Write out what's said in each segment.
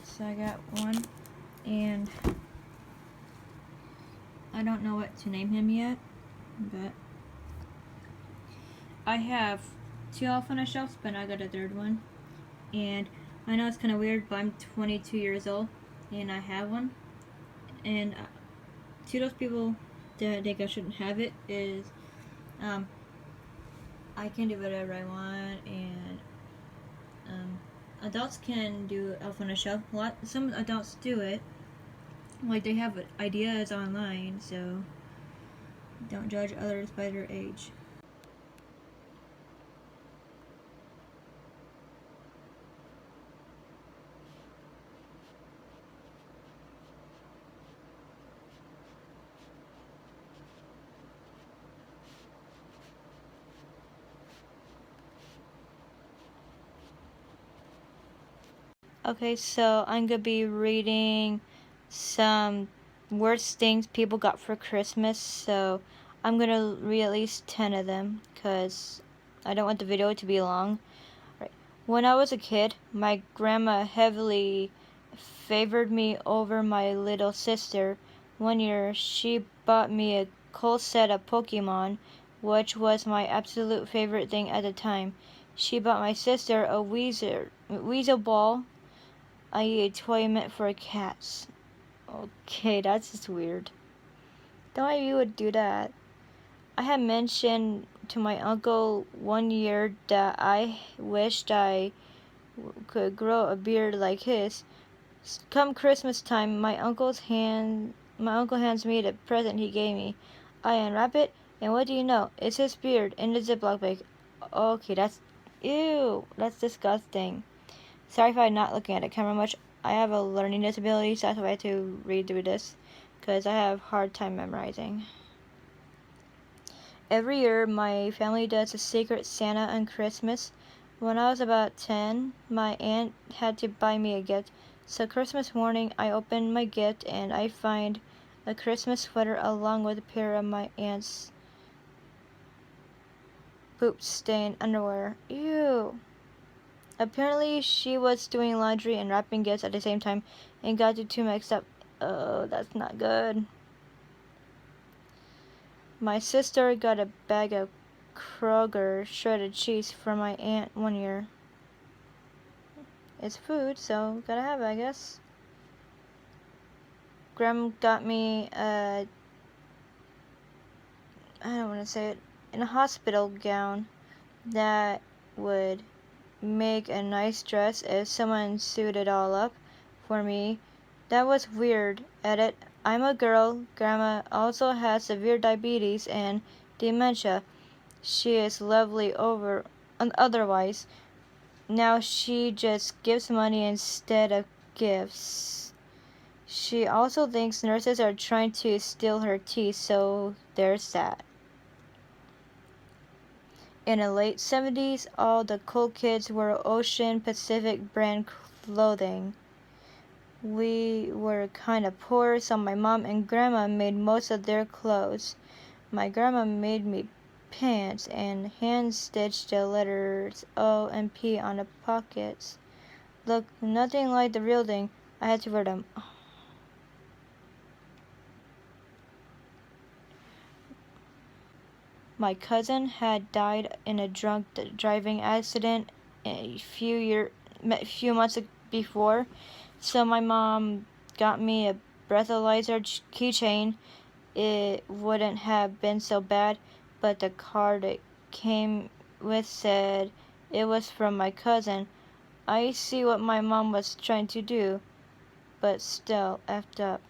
so I got one, and I don't know what to name him yet, but I have 2 elf on the shelves, but I got a 3rd one. And I know it's kind of weird, but I'm 22 years old, and I have one. And to those people that think I shouldn't have it is, I can do whatever I want, and adults can do elf on a shelf. Some adults do it, like they have ideas online, so don't judge others by their age. Okay, so I'm gonna be reading some worst things people got for Christmas. So I'm gonna read at least 10 of them because I don't want the video to be long. Right. When I was a kid, my grandma heavily favored me over my little sister. One year, she bought me a cool set of Pokemon, which was my absolute favorite thing at the time. She bought my sister a Weasel ball, i.e. a toy meant for cats. Okay, that's just weird. Don't know why you would do that. I had mentioned to my uncle one year that I wished I could grow a beard like his. Come Christmas time, my uncle hands me the present he gave me. I unwrap it, and what do you know? It's his beard in the Ziploc bag. Okay, ew, that's disgusting. Sorry if I'm not looking at the camera much. I have a learning disability, so that's why I have to read through this, because I have a hard time memorizing. Every year, my family does a secret Santa on Christmas. When I was about 10, my aunt had to buy me a gift. So Christmas morning, I opened my gift and I find a Christmas sweater along with a pair of my aunt's poop-stained underwear. Ew. Apparently, she was doing laundry and wrapping gifts at the same time and got the two mixed up. Oh, that's not good. My sister got a bag of Kroger shredded cheese from my aunt one year. It's food, so gotta have it, I guess. Grandma got me I don't want to say it, in a hospital gown that would make a nice dress if someone sewed it all up for me. That was weird. Edit. I'm a girl. Grandma also has severe diabetes and dementia. She is lovely otherwise. Now she just gives money instead of gifts. She also thinks nurses are trying to steal her teeth, so there's that. In the late 70s, all the cool kids wore Ocean Pacific brand clothing. We were kind of poor, so my mom and grandma made most of their clothes. My grandma made me pants and hand-stitched the letters O and P on the pockets. Look, nothing like the real thing. I had to wear them. My cousin had died in a drunk driving accident a few months before, so my mom got me a breathalyzer keychain. It wouldn't have been so bad, but the card it came with said it was from my cousin. I see what my mom was trying to do, but still effed up.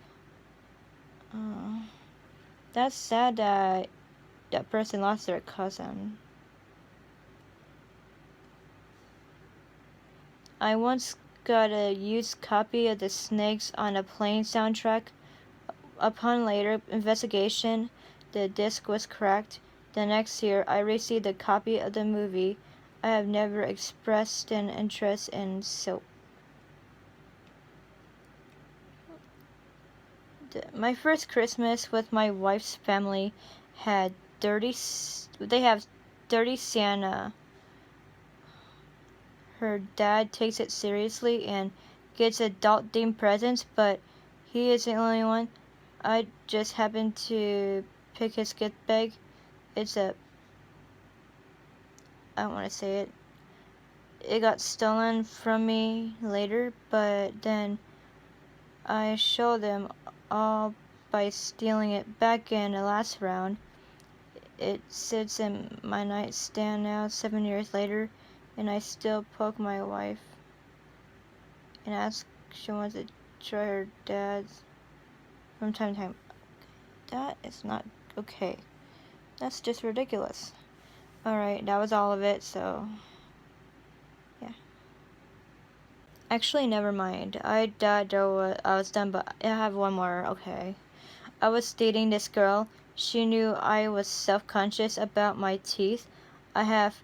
That's sad that that person lost their cousin. I once got a used copy of the Snakes on a Plane soundtrack. Upon later investigation, the disc was cracked. The next year, I received a copy of the movie. I have never expressed an interest in soap. My first Christmas with my wife's family had they have dirty Santa. Her dad takes it seriously and gets adult themed presents, but he is the only one. I just happened to pick his gift bag. It's a, I don't want to say it. It got stolen from me later, but then I showed them all by stealing it back in the last round. It sits in my nightstand now 7 years later, and I still poke my wife and ask if she wants to try her dad's from time to time. That is not okay. That's just ridiculous. Alright, that was all of it, so yeah. Actually, never mind. I was done, but I have one more, okay. I was dating this girl. She knew I was self-conscious about my teeth. I have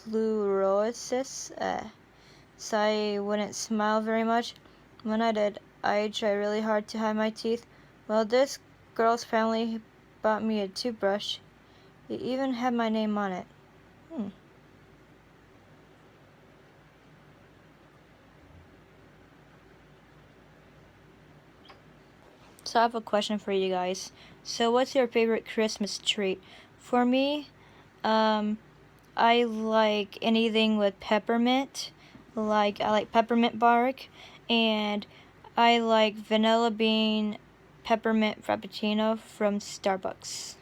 fluorosis, so I wouldn't smile very much. When I did, I tried really hard to hide my teeth. Well, this girl's family bought me a toothbrush. It even had my name on it. So I have a question for you guys. So what's your favorite Christmas treat? For me, I like anything with peppermint. I like peppermint bark, and I like vanilla bean peppermint frappuccino from Starbucks.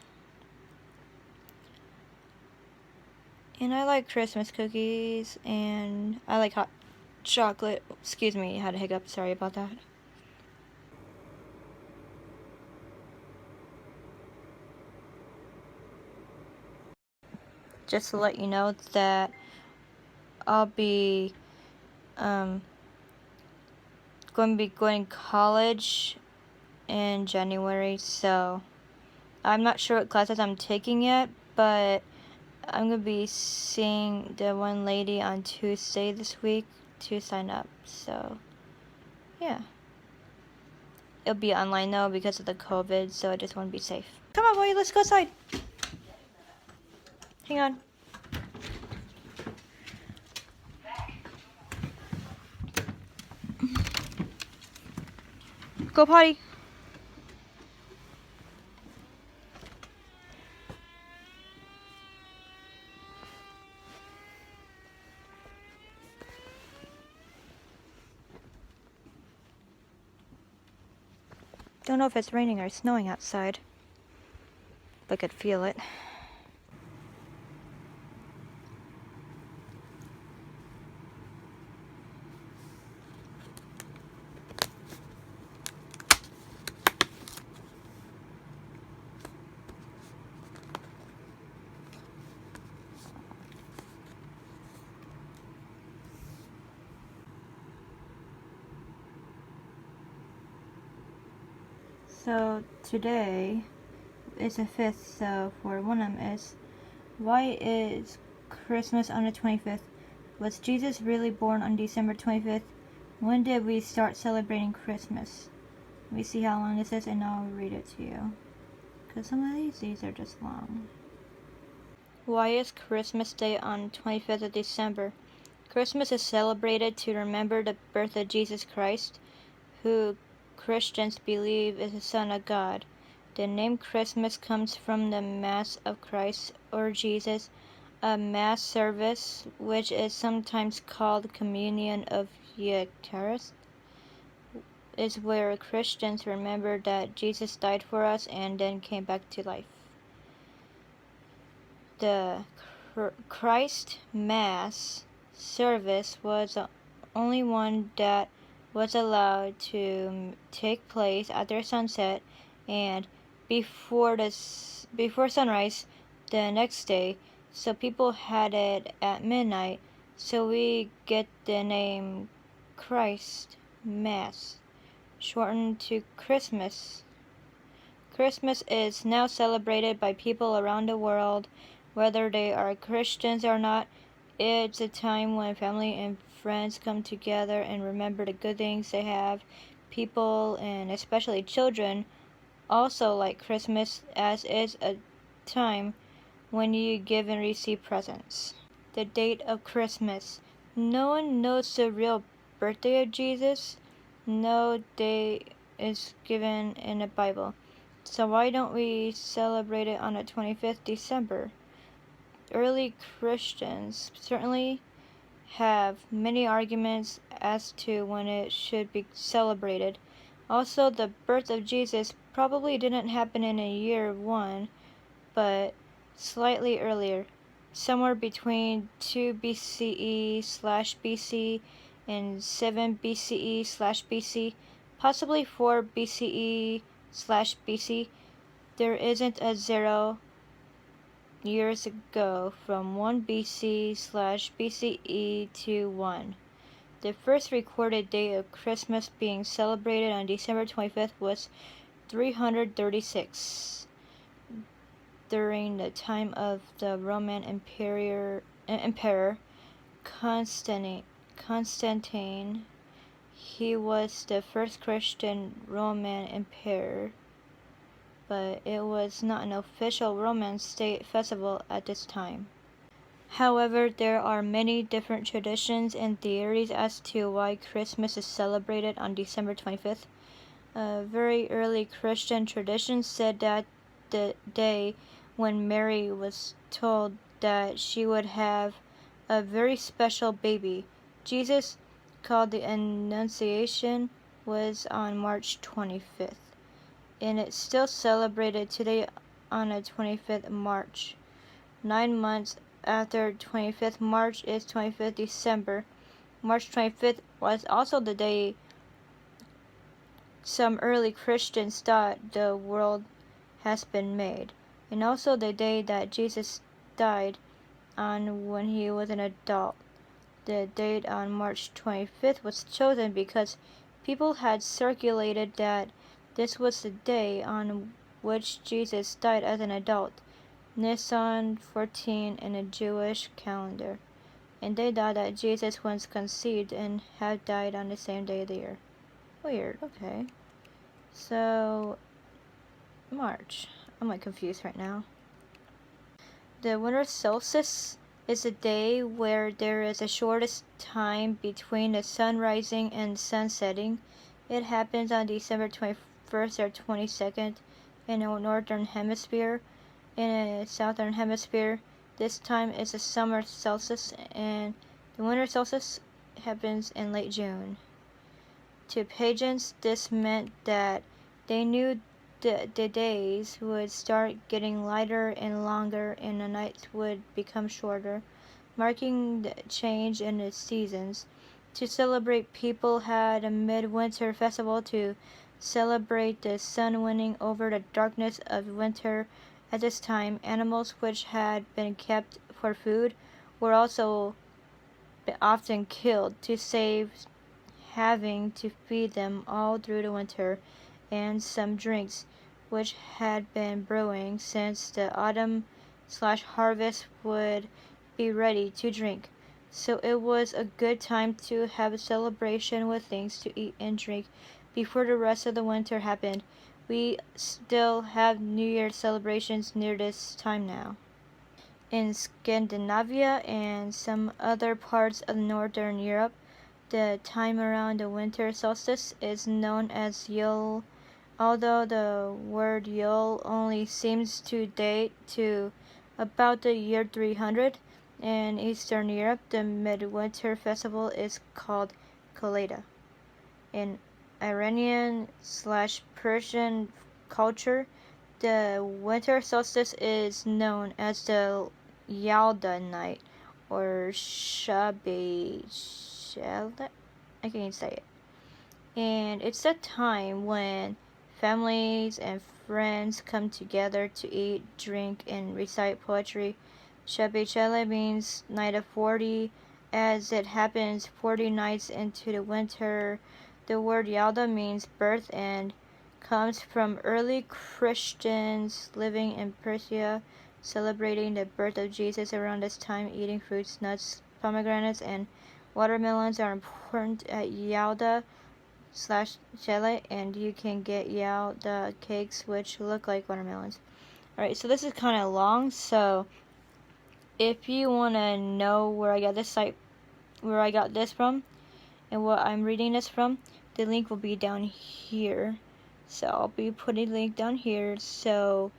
And I like Christmas cookies, and I like hot chocolate. Excuse me, I had a hiccup. Sorry about that. Just to let you know that I'll be going to college in January, so I'm not sure what classes I'm taking yet, but I'm going to be seeing the one lady on Tuesday this week to sign up, so yeah. It'll be online though because of the COVID, so I just want to be safe. Come on, boy, let's go outside. Hang on. Go potty. Don't know if it's raining or snowing outside, but I could feel it. So today is the 5th, so for one of them is, why is Christmas on the 25th? Was Jesus really born on December 25th? When did we start celebrating Christmas? Let me see how long this is and I'll read it to you. Because some of these are just long. Why is Christmas Day on 25th of December? Christmas is celebrated to remember the birth of Jesus Christ, who Christians believe is the Son of God. The name Christmas comes from the Mass of Christ or Jesus, a Mass service which is sometimes called Communion of Eucharist, is where Christians remember that Jesus died for us and then came back to life. The Christ Mass service was the only one that was allowed to take place after sunset and before sunrise the next day, so people had it at midnight, so we get the name Christ Mass, shortened to Christmas. Christmas is now celebrated by people around the world, whether they are Christians or not. It's a time when family and friends come together and remember the good things they have. People, and especially children, also like Christmas, as it's a time when you give and receive presents. The date of Christmas. No one knows the real birthday of Jesus? No date is given in the Bible. So why don't we celebrate it on the 25th December? Early Christians certainly have many arguments as to when it should be celebrated. Also, the birth of Jesus probably didn't happen in a year 1, but slightly earlier, somewhere between 2 BCE/BC and 7 BCE/BC, possibly 4 BCE/BC. There isn't a 0 years ago from 1 BC/BCE to 1. The first recorded date of Christmas being celebrated on December 25th was 336, during the time of the Roman Emperor Constantine. He was the first Christian Roman emperor, but it was not an official Roman state festival at this time. However, there are many different traditions and theories as to why Christmas is celebrated on December 25th. Very early Christian tradition said that the day when Mary was told that she would have a very special baby, Jesus, called the Annunciation, was on March 25th. And it's still celebrated today on the 25th March. 9 months after 25th March is 25th December. March 25th was also the day some early Christians thought the world has been made, and also the day that Jesus died on when he was an adult. The date on March 25th was chosen because people had circulated that this was the day on which Jesus died as an adult, Nisan 14 in a Jewish calendar, and they thought that Jesus was conceived and had died on the same day of the year. Weird, okay. So, March. I'm like confused right now. The winter solstice is a day where there is the shortest time between the sun rising and sun setting. It happens on December 21st or 22nd in the northern hemisphere. In the southern hemisphere, this time is the summer solstice, and the winter solstice happens in late June. To pagans, this meant that they knew the days would start getting lighter and longer, and the nights would become shorter, marking the change in the seasons. To celebrate, people had a midwinter festival to celebrate the sun winning over the darkness of winter. At this time, animals which had been kept for food were also often killed to save having to feed them all through the winter, and some drinks which had been brewing since the autumn/harvest would be ready to drink. So it was a good time to have a celebration with things to eat and drink before the rest of the winter happened. We still have New Year's celebrations near this time now. In Scandinavia and some other parts of Northern Europe, the time around the winter solstice is known as Yule, although the word Yule only seems to date to about the year 300. In Eastern Europe, the midwinter festival is called Kolleda. In Iranian/Persian culture, the winter solstice is known as the Yalda night, or Shabi. I can't say it. And it's a time when families and friends come together to eat, drink, and recite poetry. Shabi means night of 40, as it happens 40 nights into the winter. The word Yalda means birth and comes from early Christians living in Persia, celebrating the birth of Jesus around this time. Eating fruits, nuts, pomegranates, and watermelons are important at Yalda/Shele, and you can get Yalda cakes which look like watermelons. Alright, so this is kind of long, so if you want to know where I got this from, and what I'm reading this from, the link will be down here. So I'll be putting the link down here so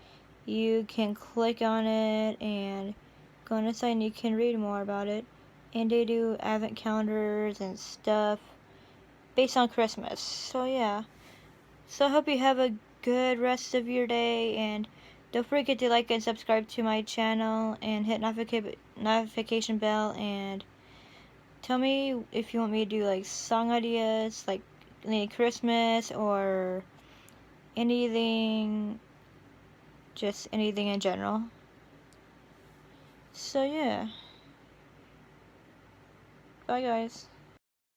you can click on it and go on the site and you can read more about it. And they do advent calendars and stuff based on Christmas. So yeah. So I hope you have a good rest of your day, and don't forget to like and subscribe to my channel and hit notification bell, and tell me if you want me to do like song ideas, like Christmas or anything, just anything in general. So yeah. Bye guys.